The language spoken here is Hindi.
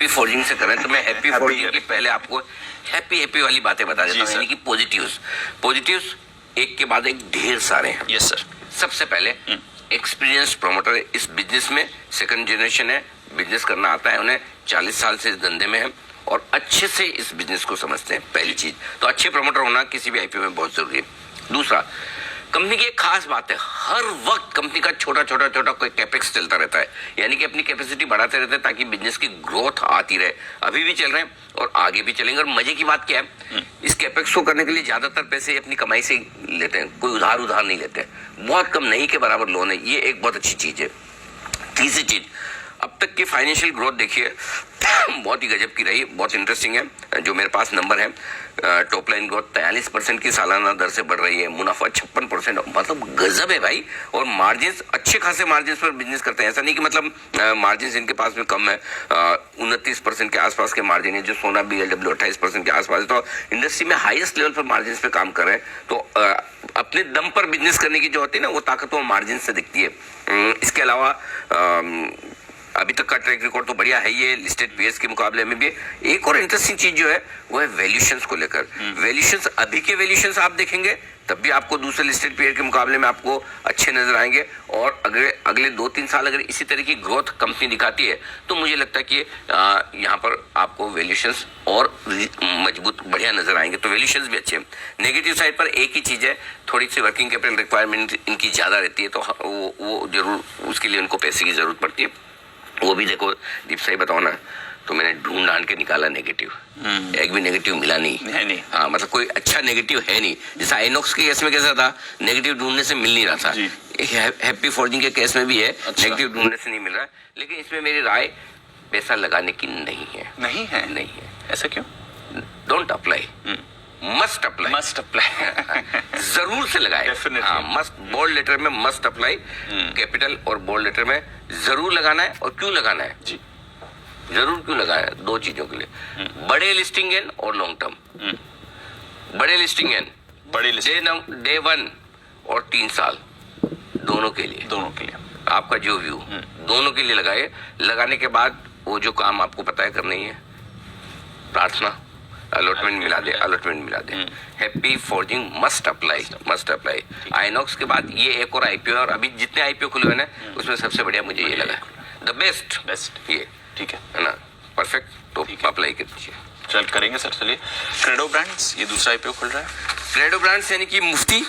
हैप्पी फोर्जिंग से करें तो मैं हैप्पी फोर्जिंग की पहले आपको हैप्पी वाली बातें बता देता हूँ, यानी कि पॉजिटिव्स एक के बाद एक ढेर सारे हैं। Yes sir. सबसे पहले एक्सपीरियंस प्रमोटर है इस बिजनेस में, सेकंड जनरेशन है, बिजनेस करना आता है उन्हें, 40 साल से इस धंधे में है और अच्छे से इस बिजनेस को समझते हैं। पहली चीज तो अच्छे प्रमोटर होना किसी भी आईपीओ में बहुत जरूरी है। दूसरा, कंपनी की एक खास बात है, हर वक्त कंपनी का छोटा कोई कैपेक्स चलता रहता है, यानी कि अपनी कैपेसिटी बढ़ाते रहते हैं ताकि बिजनेस की ग्रोथ आती रहे। अभी भी चल रहे हैं और आगे भी चलेंगे। और मजे की बात क्या है, इस कैपेक्स को करने के लिए ज्यादातर पैसे अपनी कमाई से लेते हैं, कोई उधार नहीं लेते हैं, बहुत कम, नहीं के बराबर लोन है, ये एक बहुत अच्छी चीज है। तीसरी चीज, अब तक की फाइनेंशियल ग्रोथ देखिए बहुत ही गजब की रही, बहुत इंटरेस्टिंग है। जो मेरे पास नंबर है, टॉप लाइन ग्रोथ 43% की सालाना दर से बढ़ रही है, मुनाफा 56%, मतलब गजब है भाई। और मार्जिन, अच्छे खासे मार्जिन पर बिजनेस करते हैं, ऐसा नहीं कि मतलब मार्जिन इनके पास में कम है, 29% के आसपास के मार्जिन है, जो सोना BLW 28% के आसपास है। तो इंडस्ट्री में हाईएस्ट लेवल पर मार्जिन पे काम कर रहे हैं। तो अपने दम पर बिजनेस करने की जो होती है ना, वो ताकत वो मार्जिन से दिखती है। इसके अलावा अभी तक का ट्रैक रिकॉर्ड तो बढ़िया है ये लिस्टेड पीएस के मुकाबले में भी। एक और इंटरेस्टिंग चीज जो है वो है वैल्यूएशंस को लेकर। वैल्यूएशंस, अभी के वैल्यूएशंस आप देखेंगे तब भी आपको दूसरे लिस्टेड पीरियड के मुकाबले में आपको अच्छे नजर आएंगे। और अगले 2-3 साल अगर इसी तरह की ग्रोथ कंपनी दिखाती है तो मुझे लगता है कि यहाँ पर आपको वैल्यूएशंस और मजबूत बढ़िया नजर आएंगे। तो वैल्यूएशंस भी अच्छे हैं। नेगेटिव साइड पर एक ही चीज है, थोड़ी सी वर्किंग कैपिटल रिक्वायरमेंट इनकी ज्यादा रहती है, तो वो जरूर उसके लिए उनको पैसे की जरूरत पड़ती है। वो भी देखो दीप सही बताओ ना, तो मैंने ढूंढ के निकाला नेगेटिव, एक भी नेगेटिव मिला नहीं। हाँ, मतलब कोई अच्छा नेगेटिव है नहीं। जैसा आइनॉक्स के केस में कैसा था, नेगेटिव ढूंढने से मिल नहीं रहा था, हैप्पी फोर्जिंग के केस में भी है, नेगेटिव ढूंढने से नहीं मिल रहा है। लेकिन इसमें मेरी राय पैसा लगाने की नहीं है। ऐसा क्यों? डोंट अप्लाई, मस्ट अप्लाई जरूर से लगाए। हाँ, मस्ट, बोल्ड लेटर में मस्ट अप्लाई कैपिटल, और बोल्ड लेटर में जरूर लगाना है। और क्यों लगाना है जी, जरूर क्यों लगाना है, 2 चीजों के लिए, बड़े लिस्टिंग गेन और लॉन्ग टर्म। बड़े लिस्टिंग गेन, डे 1 और 3 साल, दोनों के लिए आपका जो व्यू, दोनों के लिए लगाने के बाद वो जो काम आपको पता है करना ही है, प्रार्थना, अलॉटमेंट मिला दे। Happy forging must apply. INOX के बाद ये एक और आईपीओ, और अभी जितने आईपीओ खुले हुए ना उसमें सबसे बढ़िया मुझे ये लगा, द बेस्ट ये, ठीक है ना, परफेक्ट। तो अप्लाई कर दीजिए। चल करेंगे सर। चलिए, क्रेडो ब्रांड्स, ये दूसरा आईपीओ खुल रहा है। क्रेडो ब्रांड्स यानी कि मुफ्ती